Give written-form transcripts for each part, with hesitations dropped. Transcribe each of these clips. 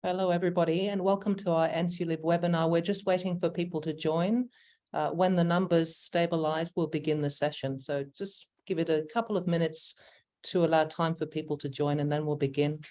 Hello, everybody, and welcome to our ENSULIB webinar. We're just waiting for people to join. When the numbers stabilize, we'll begin the session. So just give it a couple of minutes to allow time for people to join, and then we'll begin.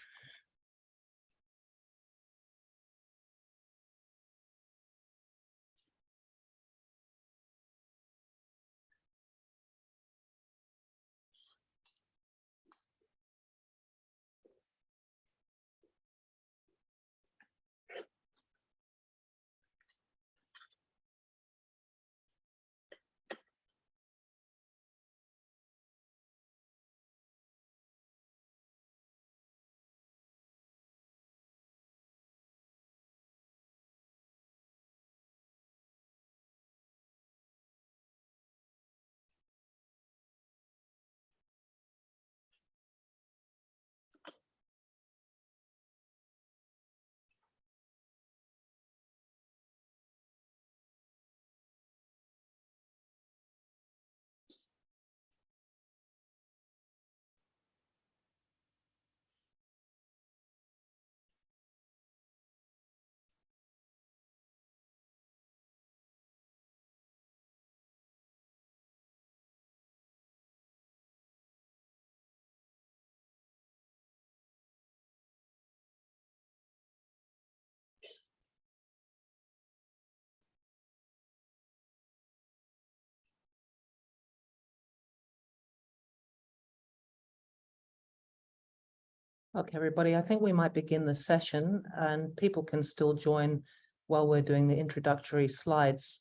Okay, everybody, I think we might begin the session, and people can still join while we're doing the introductory slides.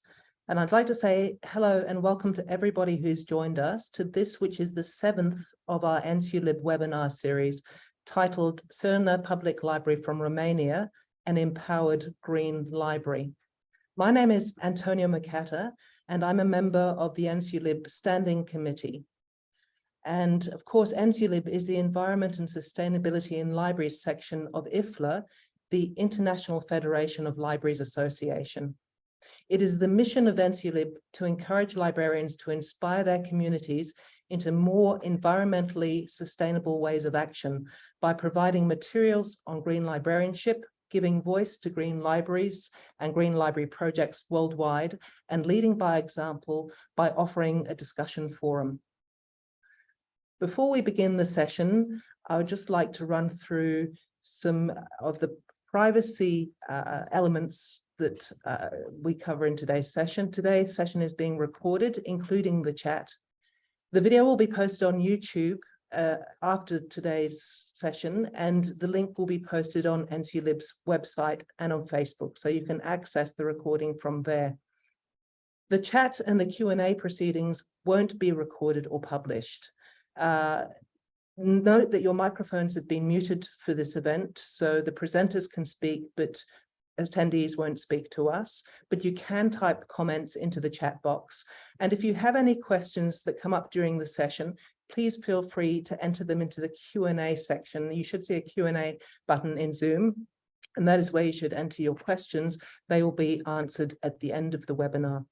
And I'd like to say hello and welcome to everybody who's joined us to this, which is the 7th of our ENSULIB webinar series titled Șirna Public Library from Romania, an Empowered Green Library. My name is Antonia Macata, and I'm a member of the ENSULIB Standing Committee. And of course, ENSULIB is the Environment and Sustainability in Libraries section of IFLA, the International Federation of Libraries Association. It is the mission of ENSULIB to encourage librarians to inspire their communities into more environmentally sustainable ways of action by providing materials on green librarianship, giving voice to green libraries and green library projects worldwide, and leading by example by offering a discussion forum. Before we begin the session, I would just like to run through some of the privacy elements that we cover in today's session. Today's session is being recorded, including the chat. The video will be posted on YouTube after today's session, and the link will be posted on ENSULIB's website and on Facebook, so you can access the recording from there. The chat and the Q&A proceedings won't be recorded or published. Note that your microphones have been muted for this event, so the presenters can speak, but attendees won't speak to us, but you can type comments into the chat box. And if you have any questions that come up during the session, please feel free to enter them into the Q&A section. You should see a Q&A button in Zoom, and that is where you should enter your questions. They will be answered at the end of the webinar.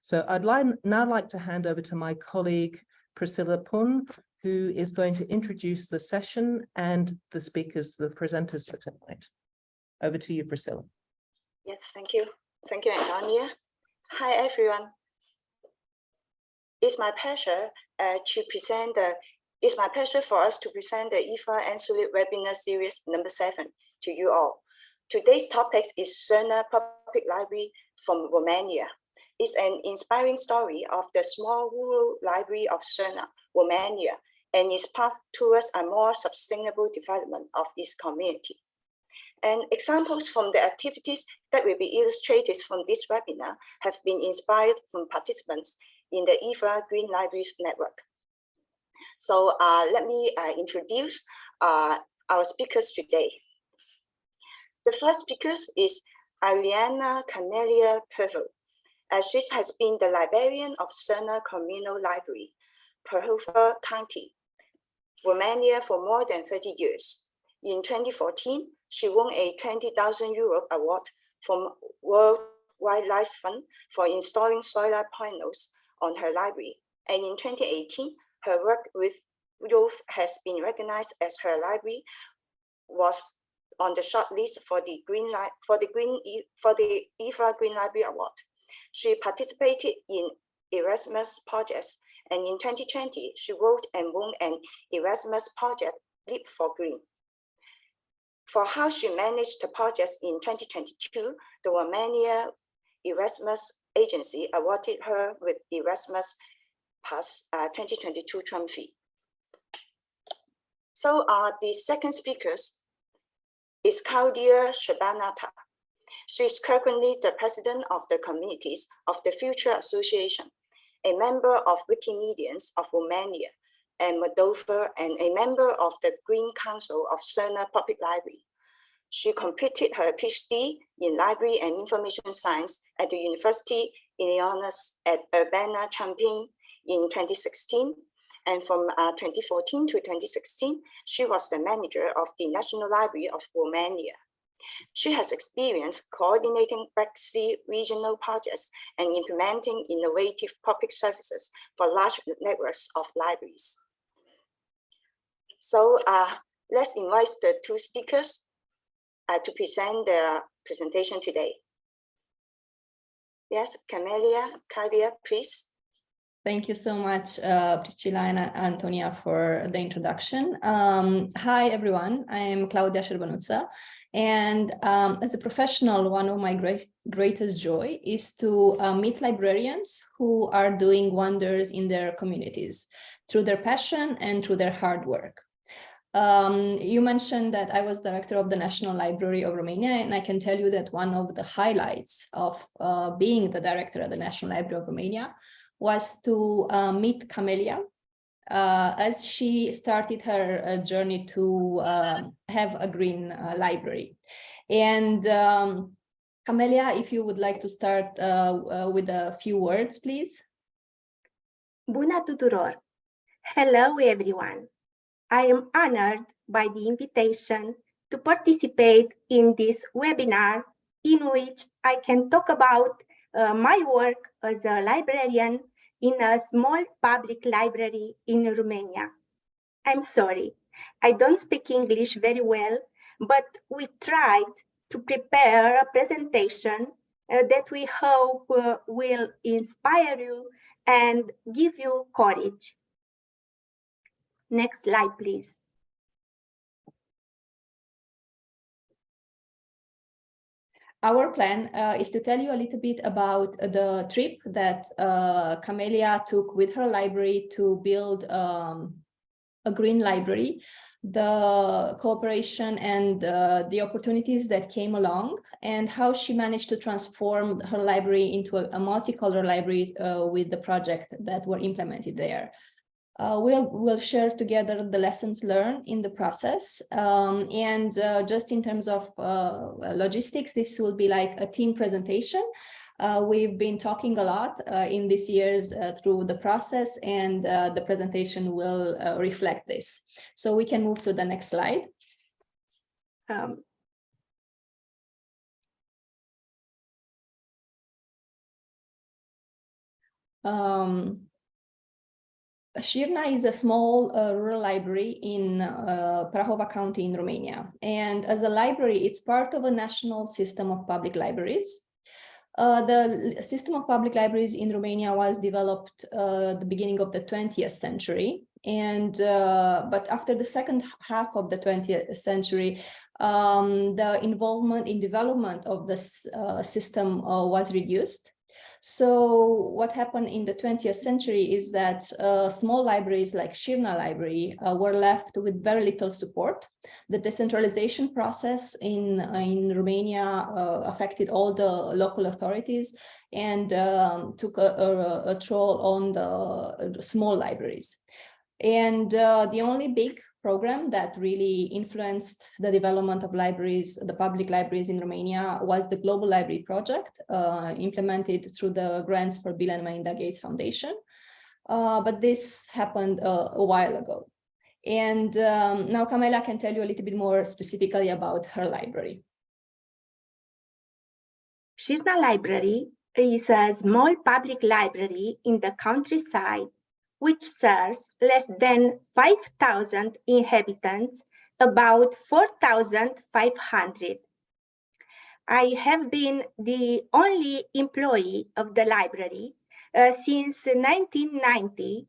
So I'd now like to hand over to my colleague, Priscilla Pun, who is going to introduce the session and the speakers, the presenters for tonight. Over to you, Priscilla. Yes, thank you. Thank you, Antonia. Hi, everyone. It's my pleasure for us to present the IFLA ENSULIB webinar series number 7 to you all. Today's topic is Șirna Public Library from Romania. It's an inspiring story of the small rural library of Șirna, Romania, and its path towards a more sustainable development of its community. And examples from the activities that will be illustrated from this webinar have been inspired from participants in the IFLA Green Libraries Network. So let me introduce our speakers today. The first speaker is Ariana Canelia Pervo. She has been the librarian of Șirna Communal Library, Prahova County, Romania for more than 30 years. In 2014, she won a 20,000 euro award from World Wildlife Fund for installing solar panels on her library. And in 2018, her work with youth has been recognized as her library was on the shortlist for the IFLA Green Library Award. She participated in Erasmus projects, and in 2020, she wrote and won an Erasmus project, Leap for Green. For how she managed the projects in 2022, the Romania Erasmus Agency awarded her with Erasmus Plus 2022 trophy. So the second speaker is Claudia Shabanata. She is currently the president of the Communities of the Future Association, a member of Wikimedians of Romania and Moldova, and a member of the Green Council of Șirna Public Library. She completed her PhD in Library and Information Science at the University Illinois at Urbana-Champaign in 2016. And from 2014 to 2016, she was the manager of the National Library of Romania. She has experience coordinating Black Sea regional projects and implementing innovative public services for large networks of libraries. So let's invite the two speakers to present their presentation today. Yes, Claudia, please. Thank you so much, Priscilla and Antonia, for the introduction. Hi, everyone. I am Claudia Șerbanuță, and as a professional, one of my greatest joy is to meet librarians who are doing wonders in their communities through their passion and through their hard work. You mentioned that I was director of the National Library of Romania, and I can tell you that one of the highlights of being the director of the National Library of Romania was to meet Camelia as she started her journey to have a green library. And Camelia, if you would like to start with a few words, please. Bună tuturor! Hello, everyone. I am honored by the invitation to participate in this webinar in which I can talk about my work as a librarian in a small public library in Romania. I'm sorry, I don't speak English very well, but we tried to prepare a presentation that we hope will inspire you and give you courage. Next slide, please. Our plan is to tell you a little bit about the trip that Camelia took with her library to build a green library, the cooperation and the opportunities that came along, and how she managed to transform her library into a multicolor library with the project that were implemented there. We'll share together the lessons learned in the process, and just in terms of logistics, this will be like a team presentation. We've been talking a lot in these years through the process, and the presentation will reflect this. So we can move to the next slide. Șirna is a small rural library in Prahova County in Romania. And as a library, it's part of a national system of public libraries. The system of public libraries in Romania was developed at the beginning of the 20th century. And but after the second half of the 20th century, the involvement in development of this system was reduced. So what happened in the 20th century is that small libraries like Șirna Library were left with very little support. The decentralization process in Romania affected all the local authorities and took a toll on the small libraries. And the only big program that really influenced the development of libraries, the public libraries in Romania, was the Global Library Project, implemented through the grants for Bill and Melinda Gates Foundation. But this happened a while ago. And now Camelia can tell you a little bit more specifically about her library. Șirna Library is a small public library in the countryside which serves less than 5,000 inhabitants about 4,500. I have been the only employee of the library since 1990,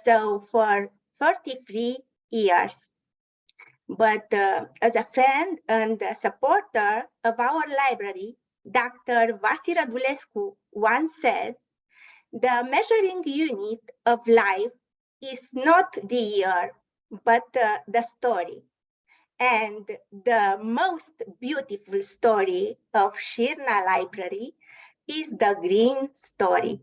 so for 33 years. But as a friend and a supporter of our library, Dr. Vasi Radulescu once said, "The measuring unit of life is not the year, but the story." And the most beautiful story of Șirna Library is the green story.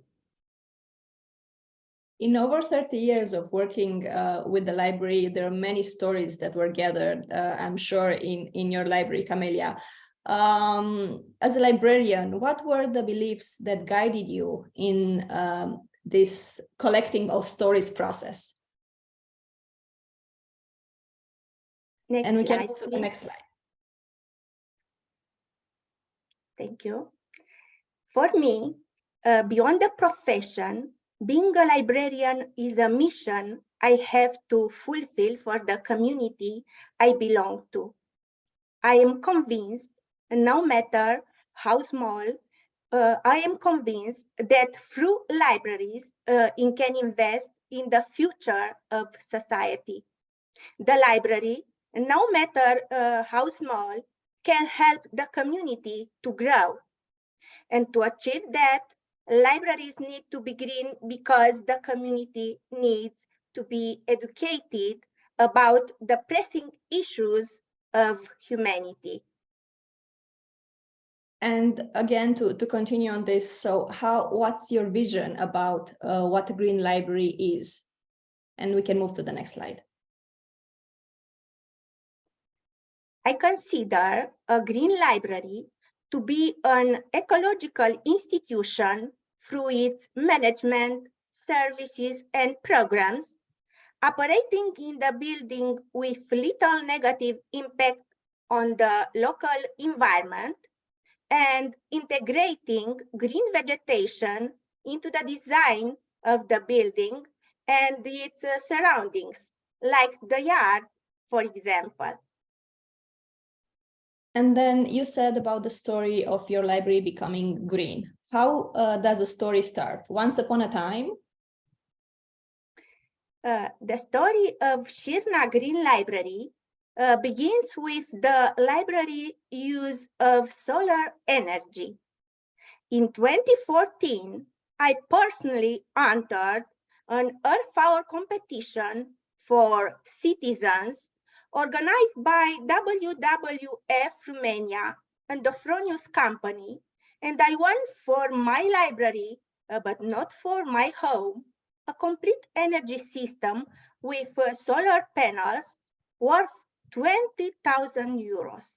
In over 30 years of working with the library, there are many stories that were gathered, I'm sure, in your library, Camelia. As a librarian, what were the beliefs that guided you in this collecting of stories process? Next And we can slide, go to the please. next slide. Thank you. For me, beyond the profession, being a librarian is a mission I have to fulfill for the community I belong to. I am convinced, no matter how small, I am convinced that through libraries, you can invest in the future of society. The library, no matter how small, can help the community to grow. And to achieve that, libraries need to be green because the community needs to be educated about the pressing issues of humanity. And again, to continue on this, so what's your vision about what a green library is? And we can move to the next slide. I consider a green library to be an ecological institution through its management, services, and programs, operating in the building with little negative impact on the local environment, and integrating green vegetation into the design of the building and its surroundings, like the yard, for example. And then you said about the story of your library becoming green. How does the story start? Once upon a time? The story of Șirna Green Library begins with the library use of solar energy. In 2014, I personally entered an Earth Hour competition for citizens organized by WWF Romania and the Fronius Company, and I won for my library, but not for my home, a complete energy system with solar panels worth 20,000 euros.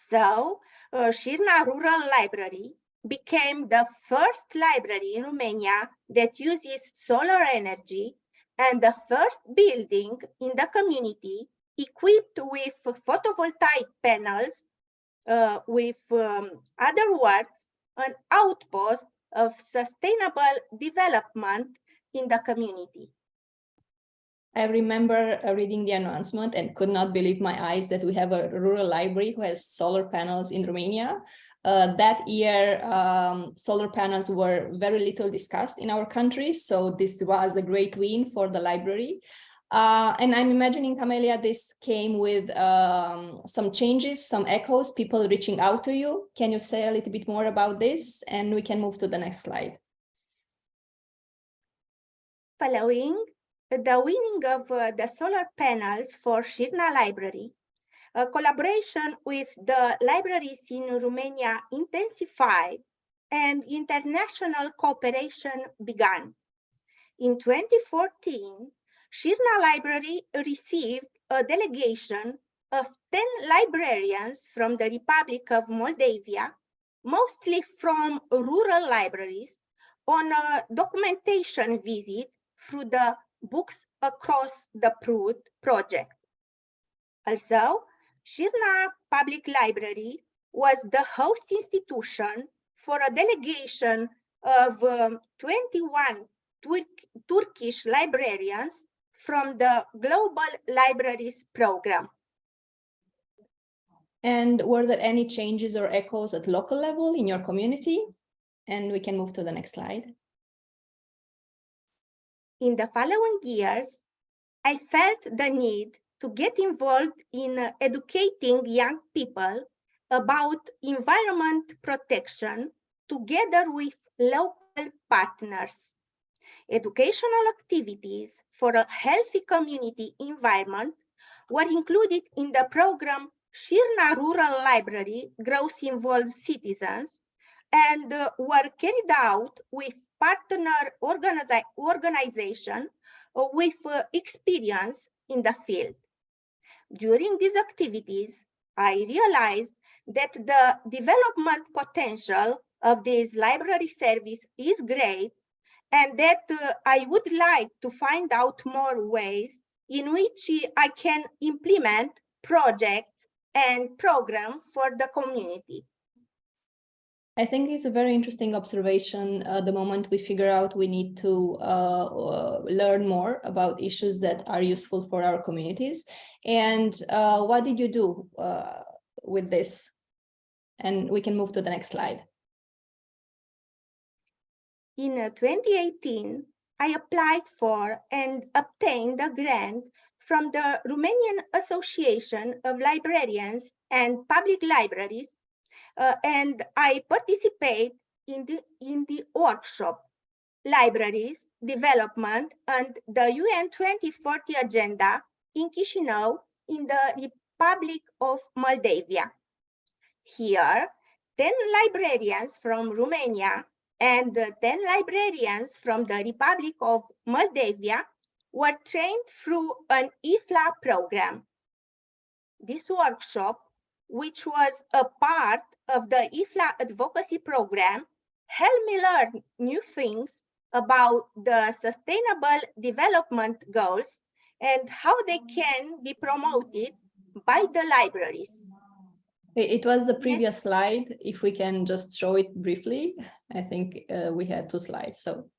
So, Șirna Rural Library became the first library in Romania that uses solar energy and the first building in the community equipped with photovoltaic panels, with other words, an outpost of sustainable development in the community. I remember reading the announcement and could not believe my eyes that we have a rural library who has solar panels in Romania. That year, solar panels were very little discussed in our country, so this was the great win for the library. And I'm imagining, Camelia, this came with some changes, some echoes, people reaching out to you. Can you say a little bit more about this? And we can move to the next slide. Following the winning of the solar panels for Șirna Library, a collaboration with the libraries in Romania intensified and international cooperation began. In 2014, Șirna Library received a delegation of 10 librarians from the Republic of Moldavia, mostly from rural libraries, on a documentation visit through the Books Across the Prut project. Also, Șirna Public Library was the host institution for a delegation of 21 Turkish librarians from the Global Libraries Program. And were there any changes or echoes at local level in your community? And we can move to the next slide. In the following years, I felt the need to get involved in educating young people about environment protection together with local partners. Educational activities for a healthy community environment were included in the program Șirna Rural Library Grows Involved Citizens and were carried out with partner organization with experience in the field. During these activities, I realized that the development potential of this library service is great and that I would like to find out more ways in which I can implement projects and programs for the community. I think it's a very interesting observation. The moment we figure out we need to learn more about issues that are useful for our communities. And what did you do with this? And we can move to the next slide. In 2018, I applied for and obtained a grant from the Romanian Association of Librarians and Public Libraries, and I participate in the workshop, Libraries, Development and the UN 2040 Agenda in Chișinău in the Republic of Moldavia. Here, 10 librarians from Romania and 10 librarians from the Republic of Moldavia were trained through an IFLA program. This workshop, which was a part of the IFLA advocacy program, helped me learn new things about the sustainable development goals and how they can be promoted by the libraries. It was the previous slide. If we can just show it briefly, I think we had 2 slides. So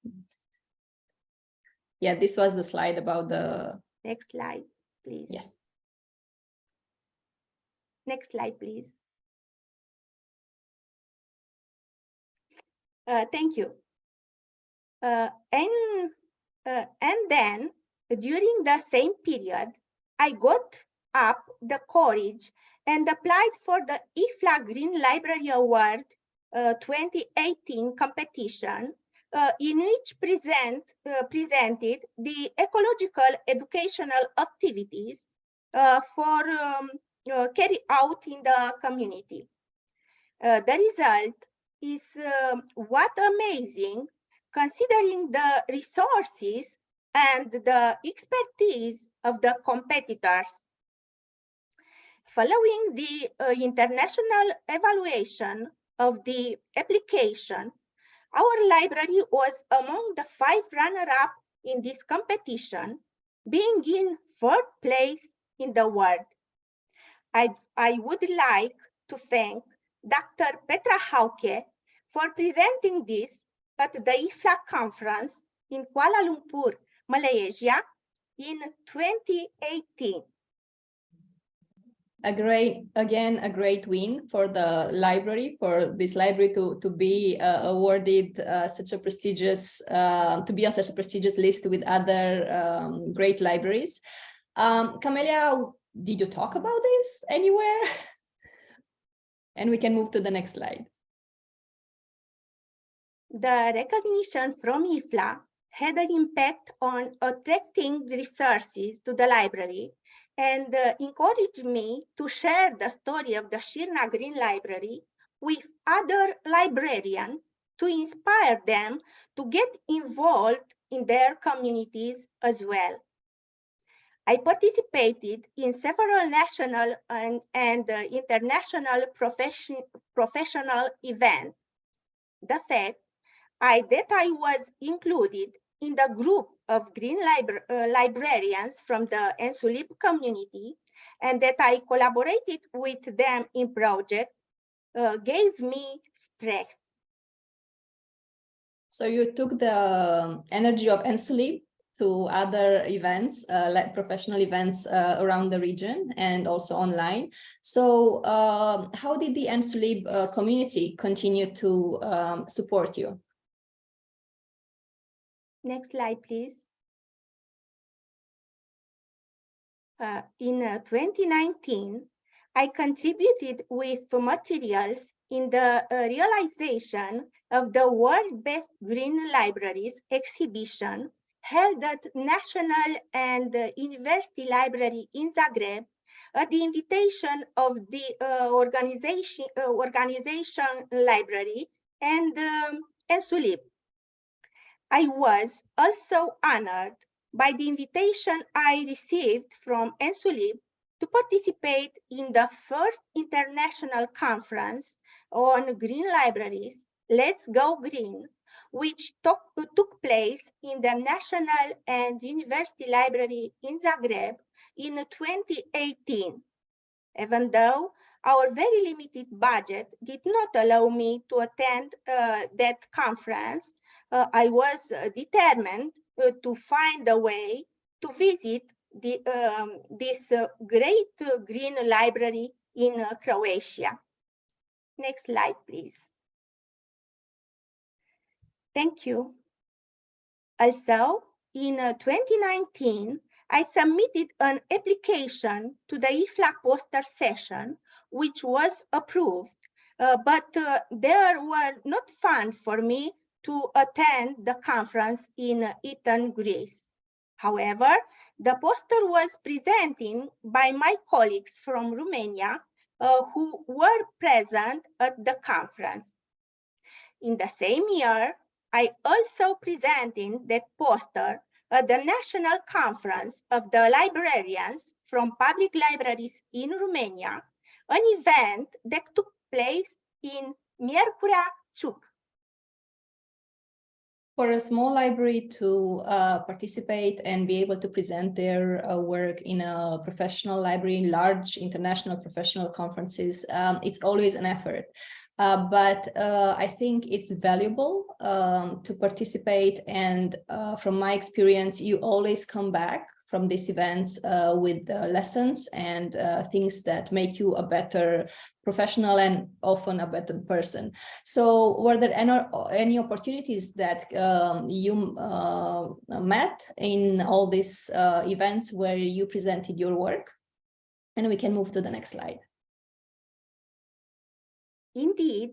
yeah, this was the slide about the... Next slide, please. Yes. Next slide, please. Thank you. And then during the same period, I got up the courage and applied for the IFLA Green Library Award 2018 competition, in which presented the ecological educational activities for carried out in the community. The result is what amazing, considering the resources and the expertise of the competitors. Following the international evaluation of the application, our library was among the 5 runner-up in this competition, being in 4th place in the world. I would like to thank Dr. Petra Hauke for presenting this at the IFLA conference in Kuala Lumpur, Malaysia in 2018. A great win for the library, for this library to be awarded such a prestigious, to be on such a prestigious list with other great libraries. Camelia, did you talk about this anywhere? And we can move to the next slide. The recognition from IFLA had an impact on attracting resources to the library and encouraged me to share the story of the Șirna Green Library with other librarians to inspire them to get involved in their communities as well. I participated in several national and international professional events. The fact that I was included in the group of green librarians from the ENSULIB community and that I collaborated with them in projects gave me strength. So you took the energy of ENSULIB to other events, like professional events around the region and also online. So how did the ENSULIB community continue to support you? Next slide, please. In 2019, I contributed with materials in the realization of the World Best Green Libraries exhibition held at National and University Library in Zagreb at the invitation of the organization library and ENSULIB. I was also honored by the invitation I received from ENSULIB to participate in the first international conference on green libraries, Let's Go Green, which took place in the National and University Library in Zagreb in 2018. Even though our very limited budget did not allow me to attend that conference, I was determined to find a way to visit this great green library in Croatia. Next slide, please. Thank you. Also, in 2019, I submitted an application to the IFLA poster session, which was approved, but there were not funds for me to attend the conference in Athens, Greece. However, the poster was presented by my colleagues from Romania who were present at the conference. In the same year, I also presented that poster at the National Conference of the Librarians from Public Libraries in Romania, an event that took place in Miercurea Ciuc. For a small library to participate and be able to present their work in a professional library, in large international professional conferences, it's always an effort. But I think it's valuable to participate, and from my experience, you always come back from these events with lessons and things that make you a better professional and often a better person. So were there any opportunities that you met in all these events where you presented your work? And we can move to the next slide. Indeed,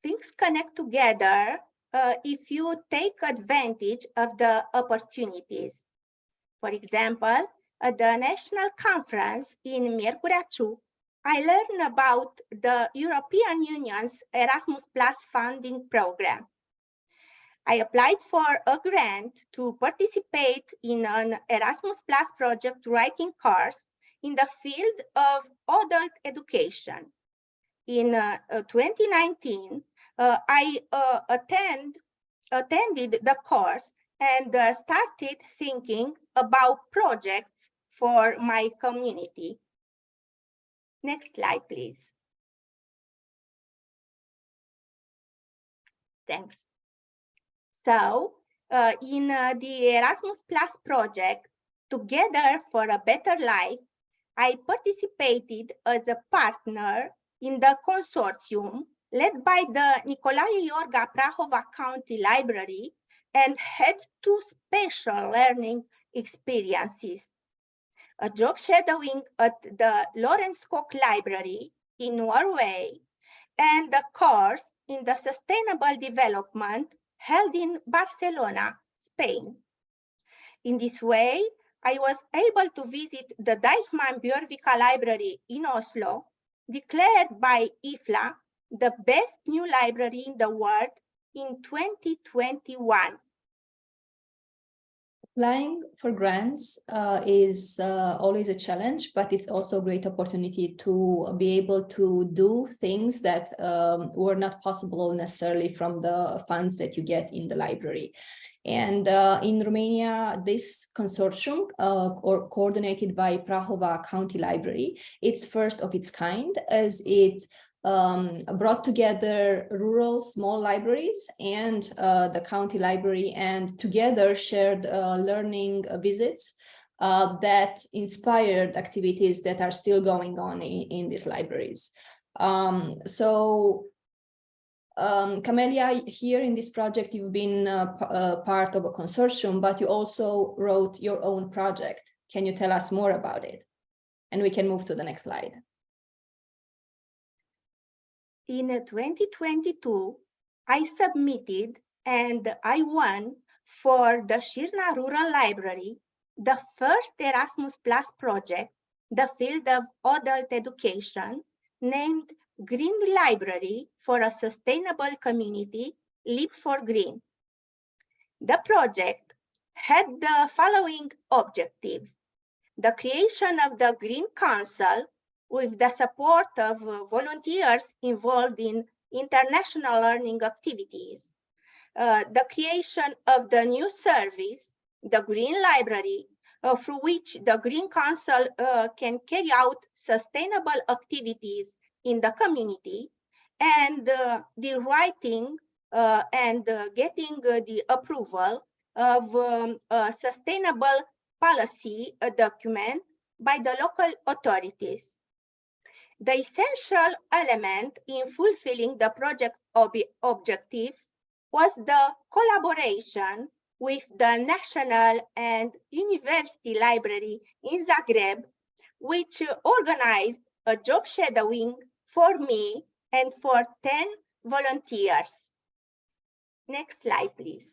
things connect together if you take advantage of the opportunities. For example, at the national conference in Miercurea Ciuc, I learned about the European Union's Erasmus Plus funding program. I applied for a grant to participate in an Erasmus Plus project writing course in the field of adult education. In 2019, I attended the course and started thinking about projects for my community. Next slide, please. Thanks. So, in the Erasmus Plus project, Together for a Better Life, I participated as a partner in the consortium led by the Nicolae Iorga Prahova County Library and had 2 special learning experiences: a job shadowing at the Lawrence Koch Library in Norway and a course in the sustainable development held in Barcelona, Spain. In this way, I was able to visit the Deichman Bjørvika Library in Oslo, declared by IFLA the best new library in the world in 2021. Applying for grants is always a challenge, but it's also a great opportunity to be able to do things that were not possible necessarily from the funds that you get in the library. And in Romania, this consortium, coordinated by Prahova County Library, it's first of its kind, as it brought together rural small libraries and the county library, and together shared learning visits that inspired activities that are still going on in these libraries. Camelia, here in this project, you've been part of a consortium, but you also wrote your own project. Can you tell us more about it? And we can move to the next slide. In 2022, I submitted and I won for the Șirna Rural Library the first Erasmus Plus project, the field of adult education, named Green Library for a Sustainable Community, Live for Green. The project had the following objective: the creation of the Green Council with the support of volunteers involved in international learning activities, the creation of the new service, the Green Library, through which the Green Council can carry out sustainable activities in the community, and the writing and getting the approval of a sustainable policy document by the local authorities. The essential element in fulfilling the project objectives was the collaboration with the National and University Library in Zagreb, which organized a job shadowing for me and for 10 volunteers. Next slide, please.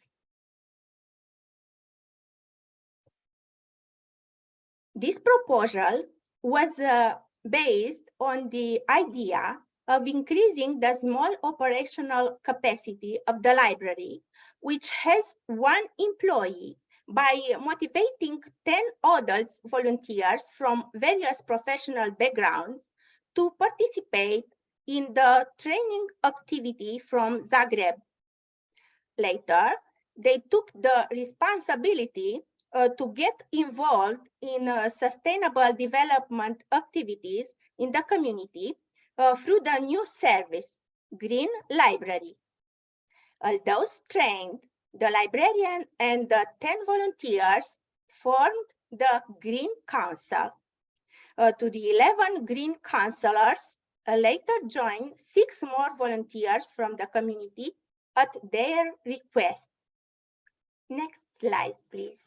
This proposal was based on the idea of increasing the small operational capacity of the library, which has 1 employee, by motivating 10 adult volunteers from various professional backgrounds to participate in the training activity from Zagreb. Later, they took the responsibility to get involved in sustainable development activities in the community through the new service, Green Library. Although trained, the librarian and the 10 volunteers formed the Green Council. To the 11 Green Councilors later joined 6 more volunteers from the community at their request. Next slide, please.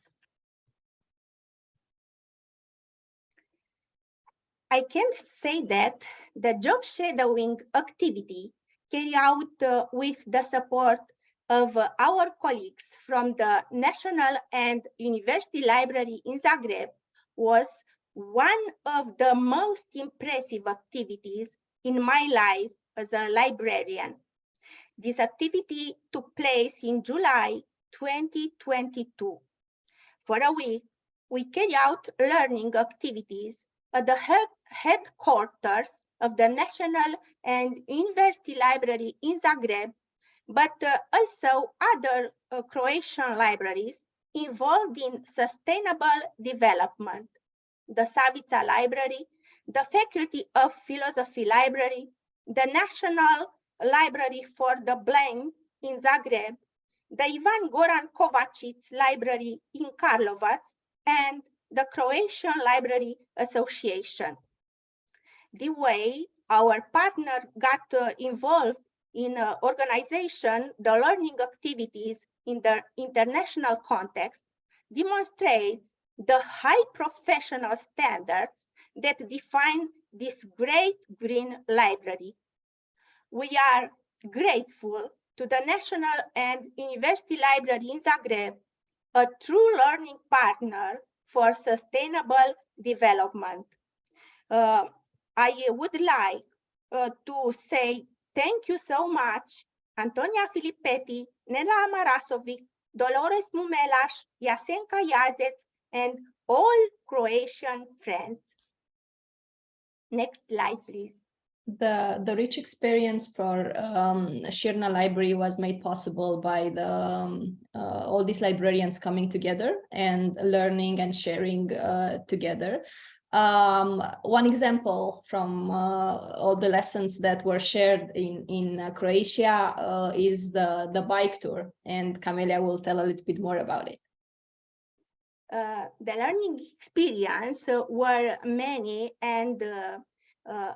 I can say that the job shadowing activity carried out with the support of our colleagues from the National and University Library in Zagreb was one of the most impressive activities in my life as a librarian. This activity took place in July 2022. For a week, we carried out learning activities at the headquarters of the National and University Library in Zagreb, but also other Croatian libraries involved in sustainable development. The Savica Library, the Faculty of Philosophy Library, the National Library for the Blind in Zagreb, the Ivan Goran Kovacic Library in Karlovac, and the Croatian Library Association. The way our partner got involved in organization, the learning activities in the international context demonstrates the high professional standards that define this great Green Library. We are grateful to the National and University Library in Zagreb, a true learning partner for sustainable development. I would like to say thank you so much, Antonia Filippetti, Nela Marasovic, Dolores Mumelas, Jasenka Yazec, and all Croatian friends. Next slide, please. The rich experience for Șirna Library was made possible by the all these librarians coming together and learning and sharing together. One example from all the lessons that were shared in Croatia is the bike tour, and Camelia will tell a little bit more about it. The learning experience were many and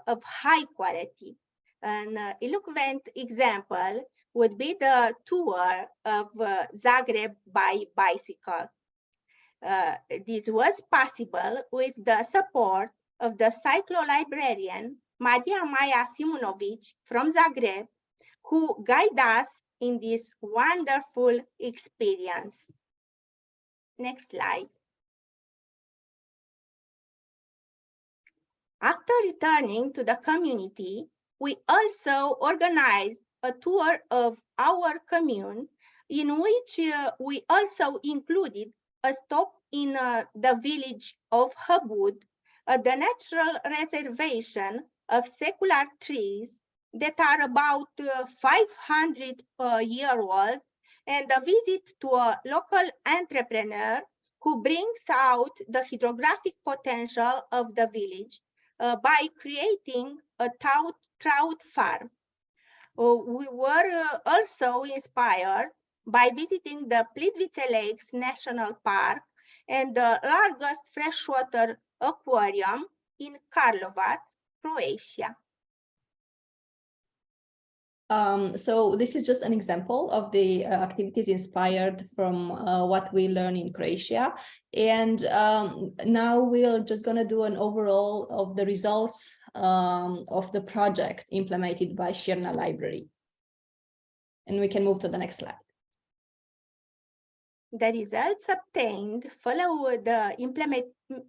of high quality. An eloquent example would be the tour of Zagreb by bicycle. This was possible with the support of the cyclo-librarian Maria Maia Simunovic from Zagreb, who guided us in this wonderful experience. Next slide. After returning to the community, we also organized a tour of our commune, in which we also included a stop in the village of Habud, the natural reservation of secular trees that are about 500 years old, and a visit to a local entrepreneur who brings out the hydrographic potential of the village by creating a trout farm. We were also inspired by visiting the Plitvice Lakes National Park and the largest freshwater aquarium in Karlovac, Croatia. So this is just an example of the activities inspired from what we learn in Croatia. And now we're just going to do an overall of the results of the project implemented by Șirna Library. And we can move to the next slide. The results obtained follow the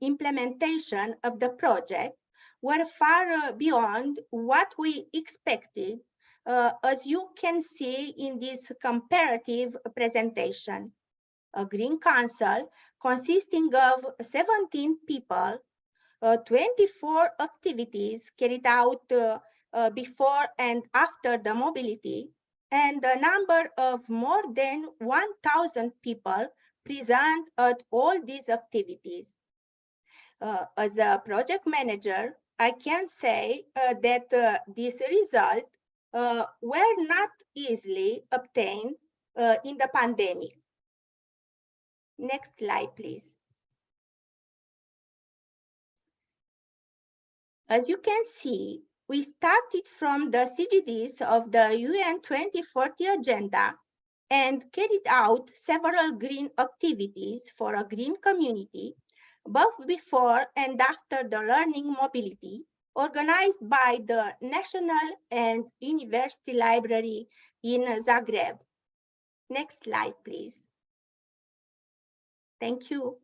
implementation of the project were far beyond what we expected, as you can see in this comparative presentation. A Green Council consisting of 17 people, 24 activities carried out before and after the mobility, and a number of more than 1,000 people present at all these activities. As a project manager, I can say that this result were not easily obtained in the pandemic. Next slide, please. As you can see, we started from the CGDs of the UN 2040 agenda and carried out several green activities for a green community, both before and after the learning mobility, organized by the National and University Library in Zagreb. Next slide, please. Thank you.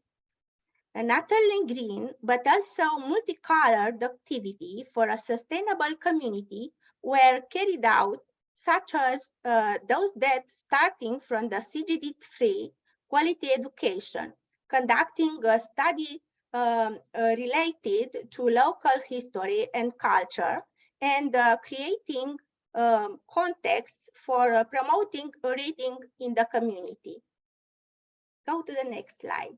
Not only green, but also multicolored activity for a sustainable community were carried out, such as those that starting from the CGD-free quality education, conducting a study related to local history and culture, and creating contexts for promoting reading in the community. Go to the next slide.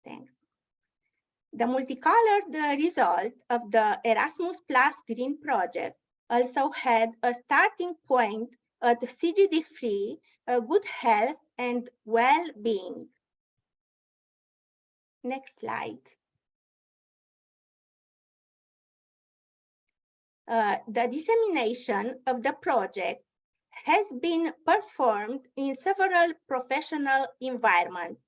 Thanks. The multicolored result of the Erasmus Plus Green Project also had a starting point at CGD-free, good health and well-being. Next slide. The dissemination of the project has been performed in several professional environments.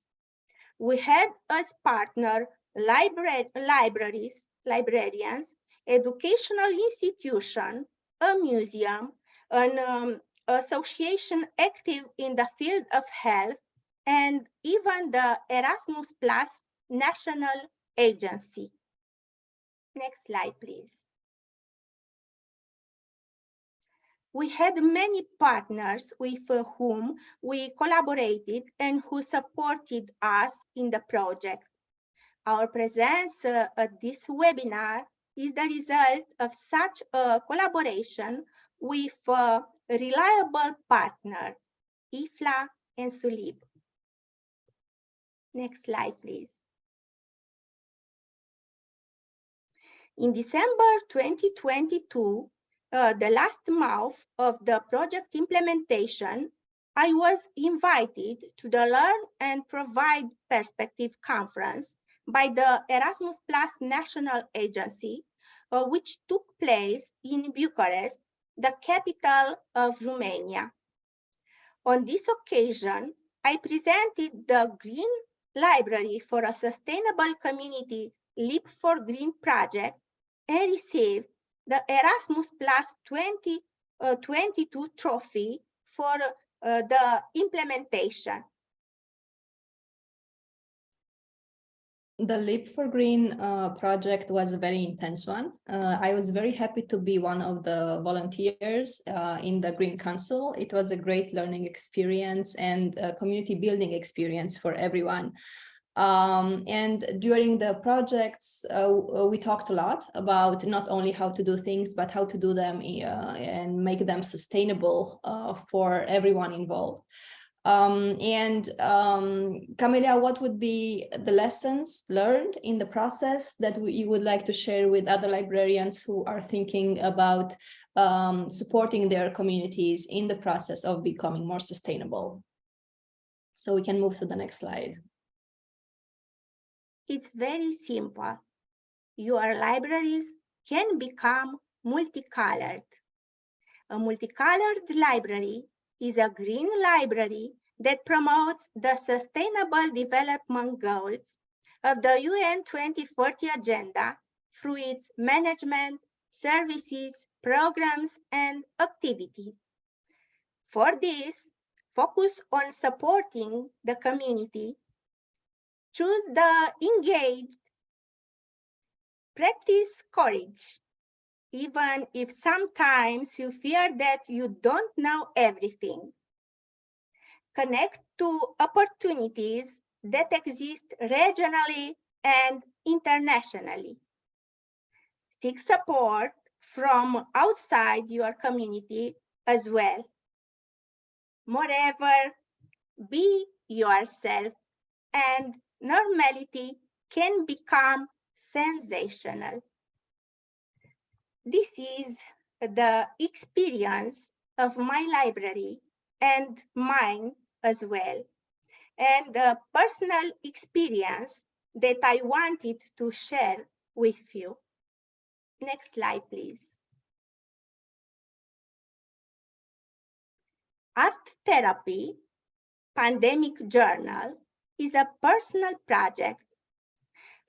We had as partner libraries, librarians, educational institutions, a museum, an association active in the field of health, and even the Erasmus Plus National Agency. Next slide, please. We had many partners with whom we collaborated and who supported us in the project. Our presence at this webinar is the result of such a collaboration with a reliable partner, IFLA and ENSULIB. Next slide, please. In December 2022, the last month of the project implementation, I was invited to the Learn and Provide Perspective Conference by the Erasmus Plus National Agency, which took place in Bucharest, the capital of Romania. On this occasion, I presented the Green Library for a Sustainable Community Leap for Green project and received the Erasmus Plus 2022 trophy for the implementation. The Leap for Green project was a very intense one. I was very happy to be one of the volunteers in the Green Council. It was a great learning experience and a community building experience for everyone. And during the projects, we talked a lot about not only how to do things, but how to do them and make them sustainable for everyone involved. Camelia, what would be the lessons learned in the process that you would like to share with other librarians who are thinking about supporting their communities in the process of becoming more sustainable? So we can move to the next slide. It's very simple. Your libraries can become multicolored. A multicolored library is a green library that promotes the Sustainable Development Goals of the UN 2040 Agenda through its management, services, programs, and activities. For this, focus on supporting the community. Choose the engaged. Practice courage, even if sometimes you fear that you don't know everything. Connect to opportunities that exist regionally and internationally. Seek support from outside your community as well. Moreover, be yourself, and normality can become sensational. This is the experience of my library and mine as well, and a personal experience that I wanted to share with you. Next slide, please. Art Therapy Pandemic Journal is a personal project.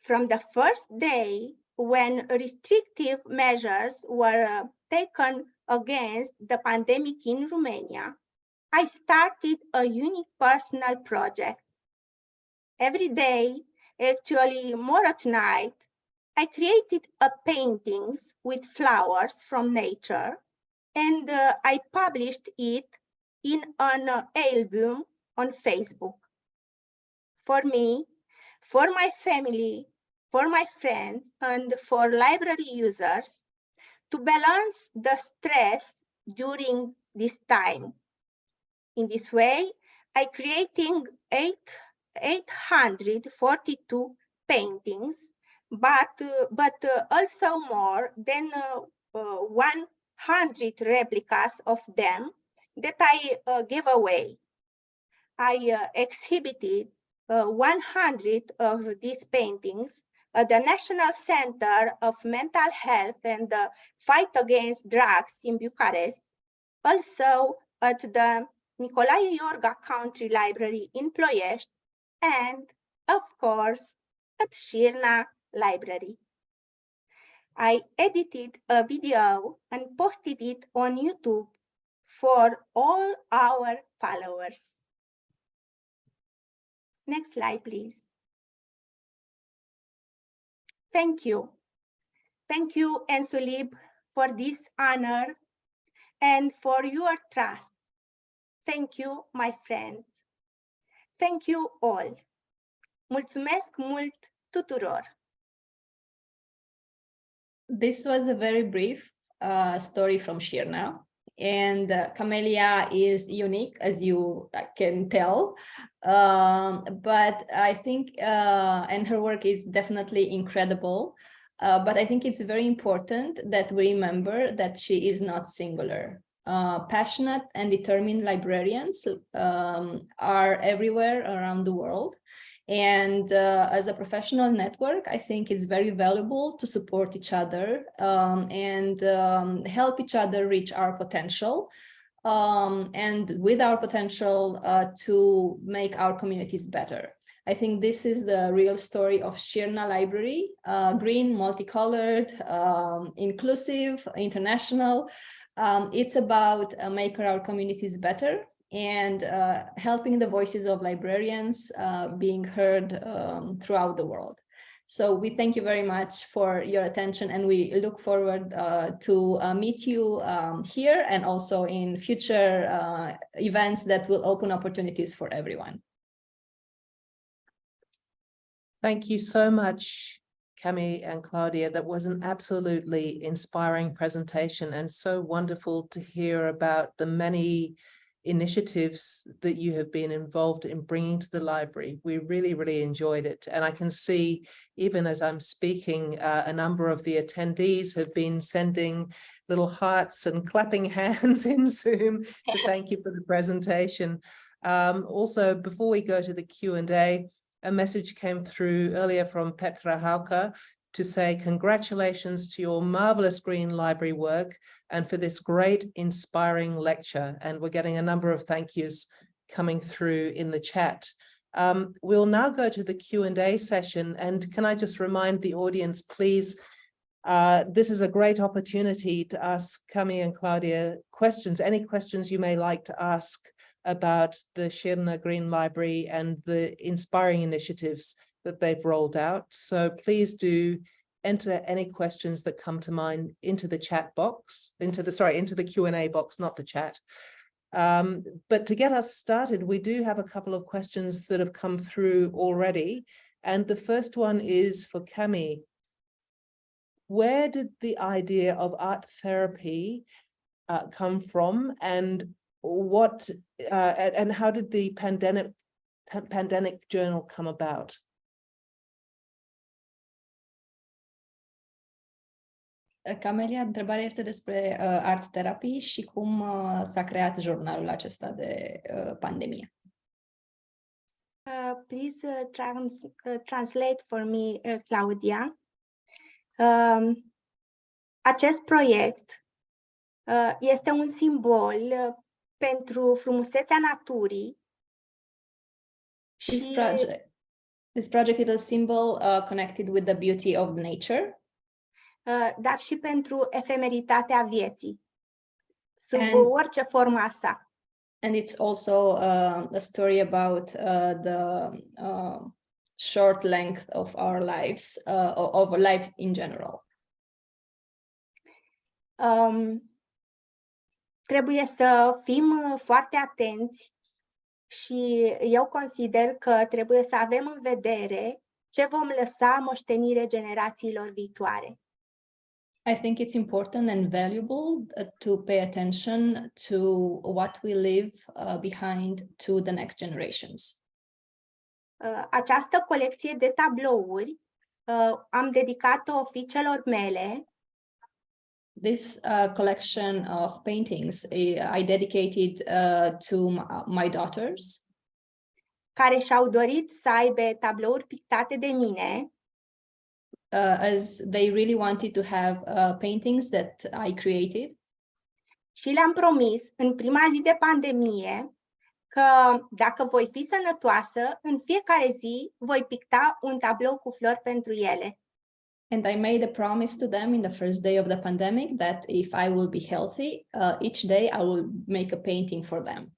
From the first day when restrictive measures were taken against the pandemic in Romania, I started a unique personal project. Every day, actually more at night, I created paintings with flowers from nature, and I published it in an album on Facebook. For me, for my family, for my friends, and for library users, to balance the stress during this time. In this way, I created 842 paintings, but also more than 100 replicas of them that I gave away. I exhibited 100 of these paintings at the National Center of Mental Health and the Fight Against Drugs in Bucharest, also at the Nicolae Iorga Country Library in Ploiești, and of course at Șirna Library. I edited a video and posted it on YouTube for all our followers. Next slide, please. Thank you. Thank you, ENSULIB, for this honor and for your trust. Thank you, my friends. Thank you all. Mulțumesc mult tuturor. This was a very brief story from Șirna. And Camelia is unique, as you can tell, but I think, and her work is definitely incredible. But I think it's very important that we remember that she is not singular. Passionate and determined librarians are everywhere around the world. And as a professional network, I think it's very valuable to support each other and help each other reach our potential. And with our potential to make our communities better. I think this is the real story of Șirna Library, green, multicolored, inclusive, international. It's about making our communities better and helping the voices of librarians being heard throughout the world. So we thank you very much for your attention, and we look forward to meet you here and also in future events that will open opportunities for everyone. Thank you so much, Cami and Claudia. That was an absolutely inspiring presentation, and so wonderful to hear about the many initiatives that you have been involved in bringing to the library. We really, really enjoyed it. And I can see, even as I'm speaking, a number of the attendees have been sending little hearts and clapping hands in Zoom to thank you for the presentation. Also, before we go to the Q&A, a message came through earlier from Petra Hauka to say congratulations to your marvelous Green Library work and for this great inspiring lecture. And we're getting a number of thank yous coming through in the chat. We'll now go to the Q&A session. And can I just remind the audience, please, this is a great opportunity to ask Cami and Claudia questions, any questions you may like to ask about the Șirna Green Library and the inspiring initiatives that they've rolled out. So please do enter any questions that come to mind into the chat box, into the Q&A box, not the chat. But to get us started, we do have a couple of questions that have come through already. And the first one is for Cami. Where did the idea of art therapy come from, and what and how did the pandemic journal come about? Camelia, întrebarea este despre art therapy și cum s-a creat jurnalul acesta de pandemie. Please translate for me, Claudia. Acest proiect este un simbol pentru frumusețea naturii. This project is a symbol connected with the beauty of nature. Dar și pentru efemeritatea vieții, sub orice formă a sa. And it's also a story about the short length of our lives, of life in general. Trebuie să fim foarte atenți și eu consider că trebuie să avem în vedere ce vom lăsa moștenire generațiilor viitoare. I think it's important and valuable to pay attention to what we leave behind to the next generations. Această colecție de tablouri am dedicat-o fiicelor mele. This collection of paintings I dedicated to my daughters, care și-au dorit să aibă tablouri pictate de mine. As they really wanted to have paintings that I created. Și le-am promis în prima zi de pandemie că dacă voi fi sănătoasă, în fiecare zi voi picta un tablou cu flori pentru ele. And I made a promise to them in the first day of the pandemic that if I will be healthy, each day I will make a painting for them.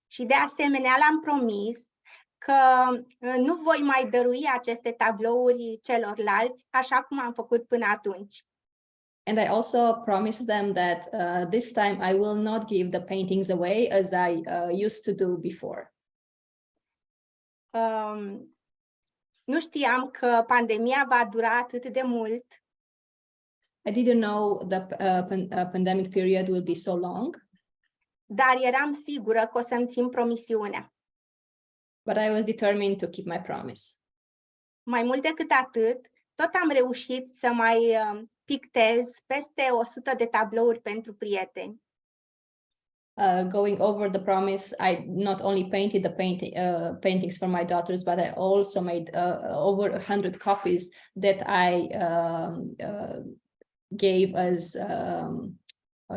Și de asemenea le-am promis că nu voi mai dărui aceste tablouri celorlalți, așa cum am făcut până atunci. And I also promised them that this time I will not give the paintings away as I used to do before. Nu știam că pandemia va dura atât de mult. I didn't know the pandemic period will be so long. Dar eram sigură că o să-mi țin promisiunea. But I was determined to keep my promise. Mai mult decât atât, tot am reușit să mai pictez peste 100 de tablouri pentru prieteni. Going over the promise, I not only painted the paintings for my daughters, but I also made over 100 copies that I gave as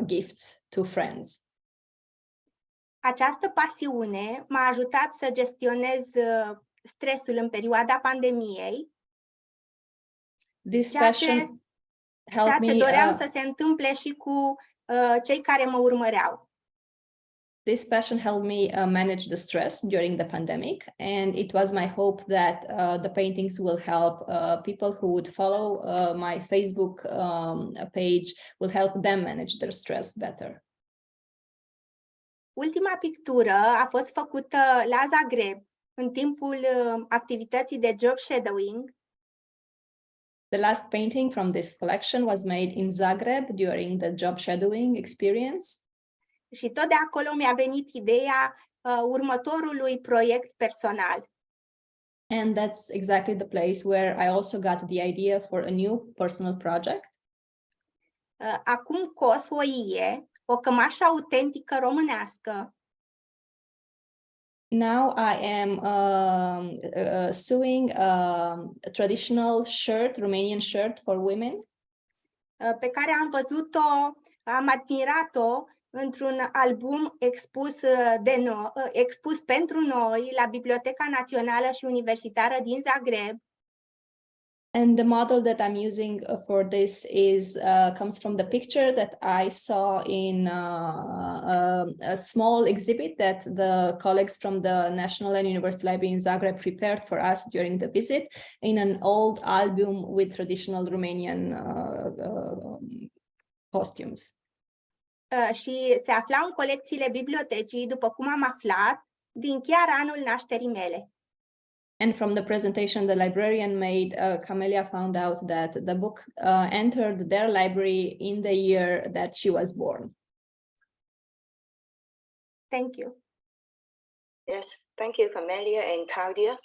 gifts to friends. Această pasiune m-a ajutat să gestionez stresul în perioada pandemiei, This ceea passion helped ce me. doream să se întâmple și cu cei care mă urmăreau. This passion helped me manage the stress during the pandemic, and it was my hope that the paintings will help people who would follow my Facebook page, will help them manage their stress better. Ultima pictură a fost făcută la Zagreb în timpul activității de job shadowing. The last painting from this collection was made in Zagreb during the job shadowing experience. Și tot de acolo mi-a venit ideea următorului proiect personal. And that's exactly the place where I also got the idea for a new personal project. Acum cos o ie, o cămașă autentică românească. Now I am sewing a traditional shirt, Romanian shirt for women. Pe care am văzut-o, am admirat-o într-un album expus pentru noi la Biblioteca Națională și Universitară din Zagreb. And the model that I'm using for this is comes from the picture that I saw in a small exhibit that the colleagues from the National and University Library in Zagreb prepared for us during the visit, in an old album with traditional Romanian costumes. Și se afla în colecțiile bibliotecii, după cum am aflat, din chiar anul nașterii mele. And from the presentation the librarian made, Camelia found out that the book entered their library in the year that she was born. Thank you. Yes, thank you, Camelia and Claudia.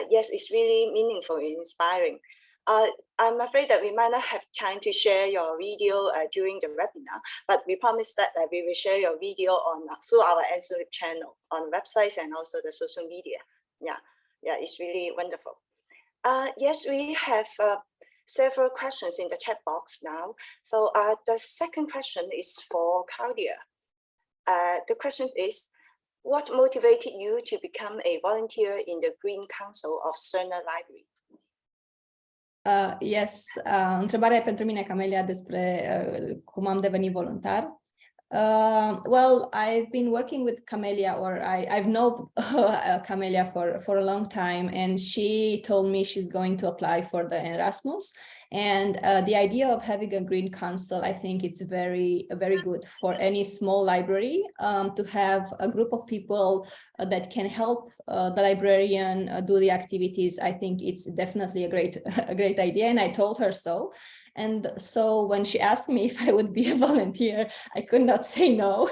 Yes, it's really meaningful and inspiring. I'm afraid that we might not have time to share your video during the webinar, but we promise that we will share your video through our ENSULIB channel on websites and also the social media. Yeah, it's really wonderful. Yes, we have several questions in the chat box now. So the second question is for Claudia. The question is, what motivated you to become a volunteer in the Green Council of Șirna Library? Yes, întrebarea e pentru mine, Camelia, despre cum am devenit voluntar. Well, I've been working with Camelia, or I've known Camelia for a long time, and she told me she's going to apply for the Erasmus. And the idea of having a green council, I think it's very good for any small library to have a group of people that can help the librarian do the activities. I think it's definitely a great idea, and I told her so. And so when she asked me if I would be a volunteer, I could not say no,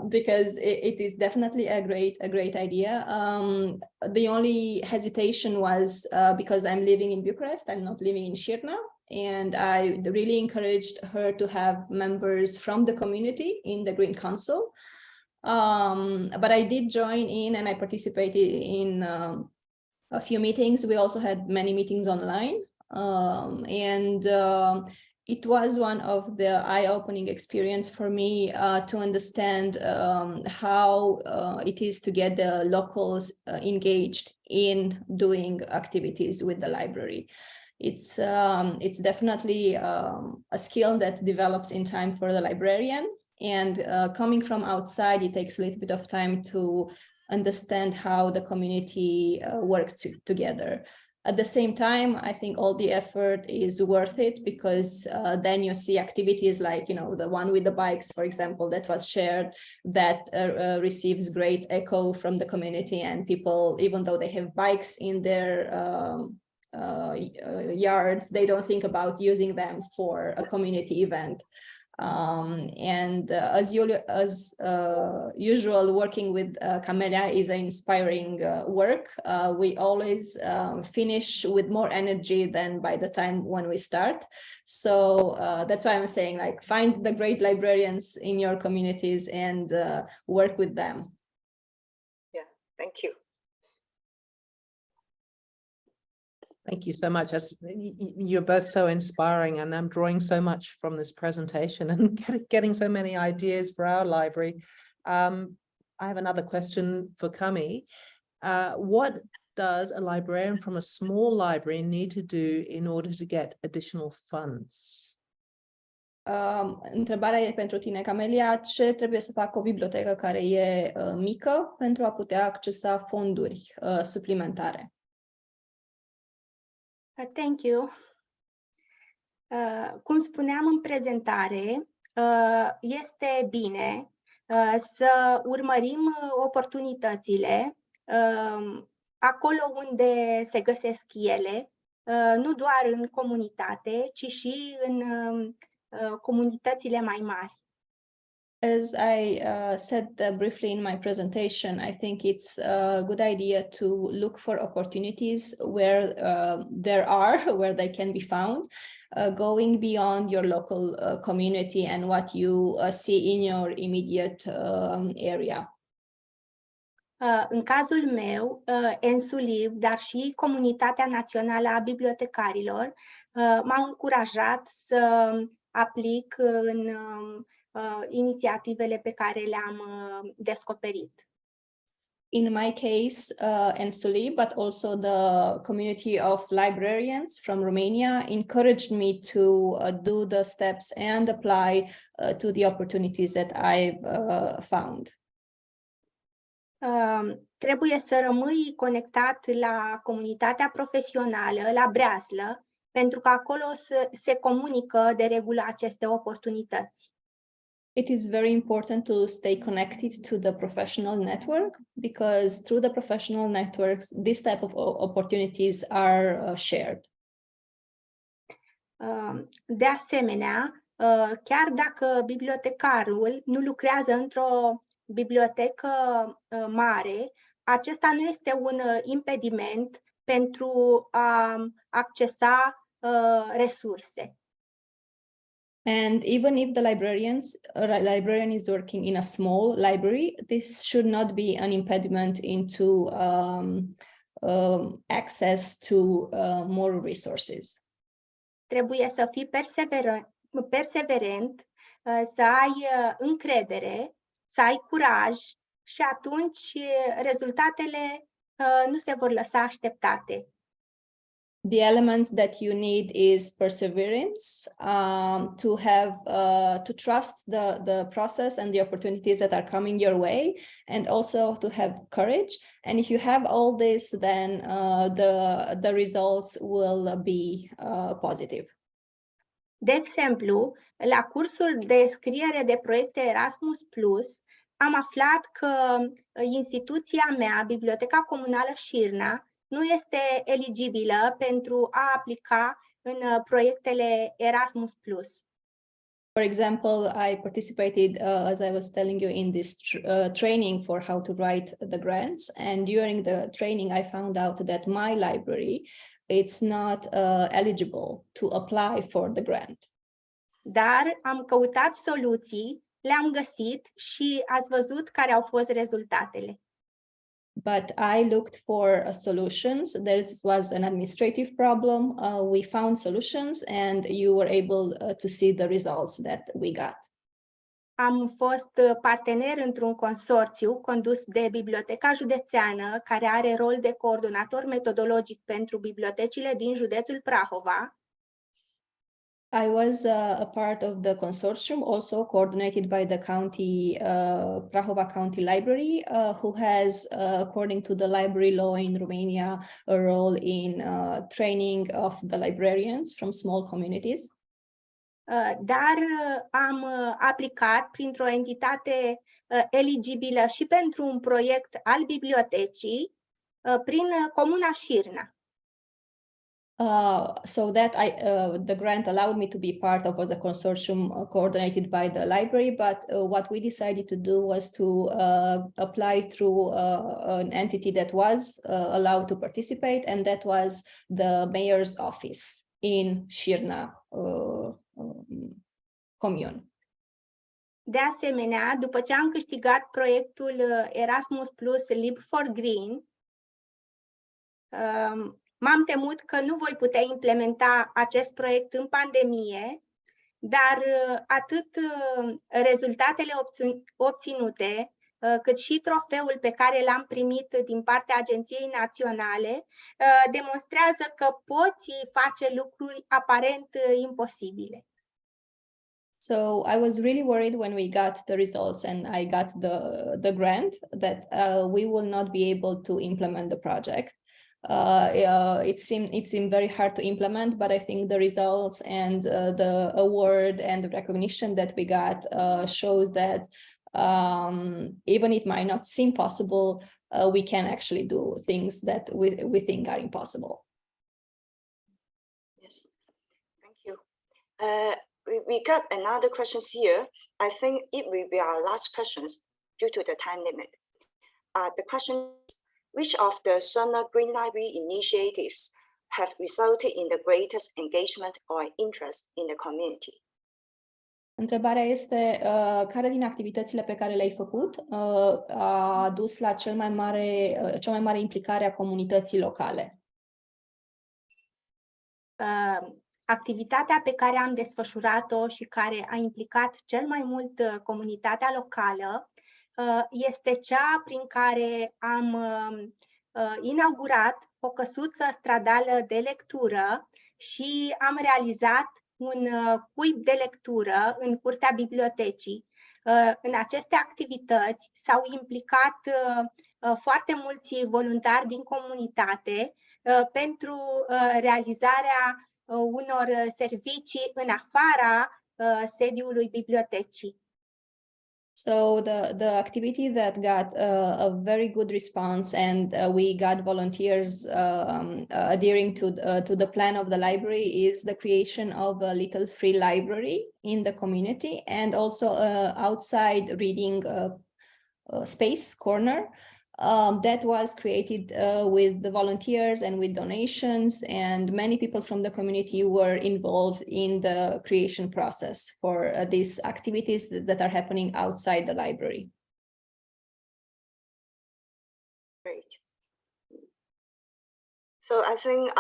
because it is definitely a great idea. The only hesitation was because I'm living in Bucharest, I'm not living in Șirna, and I really encouraged her to have members from the community in the Green Council. But I did join in, and I participated in a few meetings. We also had many meetings online. It was one of the eye-opening experience for me to understand how it is to get the locals engaged in doing activities with the library. It's definitely a skill that develops in time for the librarian, and coming from outside, it takes a little bit of time to understand how the community works together. At the same time, I think all the effort is worth it, because then you see activities like, the one with the bikes, for example, that was shared, that receives great echo from the community, and people, even though they have bikes in their yards, they don't think about using them for a community event. And as usual, working with Camelia is an inspiring work. We always finish with more energy than by the time when we start. So that's why I'm saying, like, find the great librarians in your communities and work with them. Yeah, thank you. Thank you so much. You're both so inspiring, and I'm drawing so much from this presentation and getting so many ideas for our library. I have another question for Cami. What does a librarian from a small library need to do in order to get additional funds? Întrebarea e pentru tine, Camelia, ce trebuie să facă o bibliotecă care e mică pentru a putea accesa fonduri suplimentare? Thank you. Cum spuneam în prezentare, este bine să urmărim oportunitățile acolo unde se găsesc ele, nu doar în comunitate, ci și în comunitățile mai mari. As I said briefly in my presentation, I think it's a good idea to look for opportunities where where they can be found, going beyond your local community and what you see in your immediate area. În cazul meu, ENSULIB, dar și Comunitatea Națională a Bibliotecarilor m-au încurajat să aplic în inițiativele pe care le-am descoperit. In my case, ENSULIB, but also the community of librarians from Romania encouraged me to do the steps and apply to the opportunities that I've found. Trebuie să rămâi conectat la comunitatea profesională, la breaslă, pentru că acolo se comunică de regulă aceste oportunități. It is very important to stay connected to the professional network, because through the professional networks, this type of opportunities are shared. De asemenea, chiar dacă bibliotecarul nu lucrează într-o bibliotecă mare, acesta nu este un impediment pentru a accesa resurse. And even if the librarian is working in a small library, this should not be an impediment into access to more resources. Trebuie să fii perseverent, să ai încredere, să ai curaj și atunci rezultatele nu se vor lăsa așteptate. The elements that you need is perseverance, to trust the process and the opportunities that are coming your way, and also to have courage. And if you have all this, then the results will be positive. De exemplu, la cursul de scriere de proiecte Erasmus+, am aflat că instituția mea, Biblioteca Comunală Șirna, nu este eligibilă pentru a aplica în proiectele Erasmus+. For example, I participated, as I was telling you, in this training for how to write the grants. And during the training, I found out that my library, it's not eligible to apply for the grant. Dar am căutat soluții, le-am găsit și ați văzut care au fost rezultatele. But I looked for solutions. There was an administrative problem. We found solutions, and you were able to see the results that we got. Am fost partener într-un consorțiu condus de Biblioteca Județeană, care are rol de coordonator metodologic pentru bibliotecile din județul Prahova. I was a part of the consortium, also coordinated by the county, Prahova County Library, who has, according to the library law in Romania, a role in training of the librarians from small communities. Dar am aplicat printr-o entitate eligibilă și pentru un proiect al bibliotecii prin Comuna Șirna. So that the grant allowed me to be part of the consortium coordinated by the library, but what we decided to do was to apply through an entity that was allowed to participate, and that was the mayor's office in Șirna commune. De asemenea, după ce am câștigat proiectul Erasmus Plus Lib for Green, m-am temut că nu voi putea implementa acest proiect în pandemie, dar atât rezultatele obținute, cât și trofeul pe care l-am primit din partea Agenției Naționale, demonstrează că poți face lucruri aparent imposibile. So I was really worried when we got the results and I got the grant that we will not be able to implement the project. It seemed very hard to implement, but I think the results and the award and the recognition that we got shows that even it might not seem possible, we can actually do things that we think are impossible. Yes, thank you. We got another questions here. I think it will be our last questions due to the time limit. The question is, which of the Șirna Green Library initiatives have resulted in the greatest engagement or interest in the community? Întrebarea este, care din activitățile pe care le-ai făcut a dus la cea mai mare implicare a comunității locale? Activitatea pe care am desfășurat-o și care a implicat cel mai mult comunitatea locală este cea prin care am inaugurat o căsuță stradală de lectură și am realizat un cuib de lectură în curtea bibliotecii. În aceste activități s-au implicat foarte mulți voluntari din comunitate pentru realizarea unor servicii în afara sediului bibliotecii. So the activity that got a very good response, and we got volunteers adhering to the plan of the library, is the creation of a little free library in the community, and also outside reading space corner that was created with the volunteers and with donations, and many people from the community were involved in the creation process for these activities that are happening outside the library. Great. So I think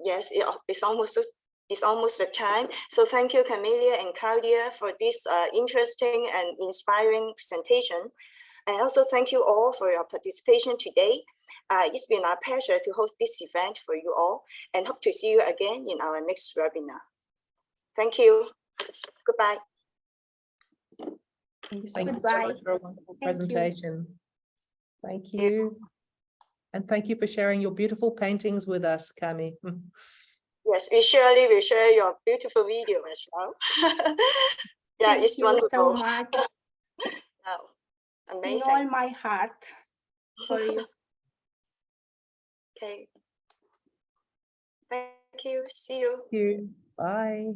yes, it's almost the time. So thank you, Camelia and Claudia, for this interesting and inspiring presentation. And also thank you all for your participation today. It's been our pleasure to host this event for you all, and hope to see you again in our next webinar. Thank you. Goodbye. Thank you so Goodbye. much for a wonderful Thank you. presentation. Thank you. And thank you for sharing your beautiful paintings with us, Cami. Yes, we surely will share your beautiful video as well. Yeah, Thank it's you wonderful. so much. Wow. In Amazing. all my heart for you. Okay. Thank you. See you. Thank you. Bye.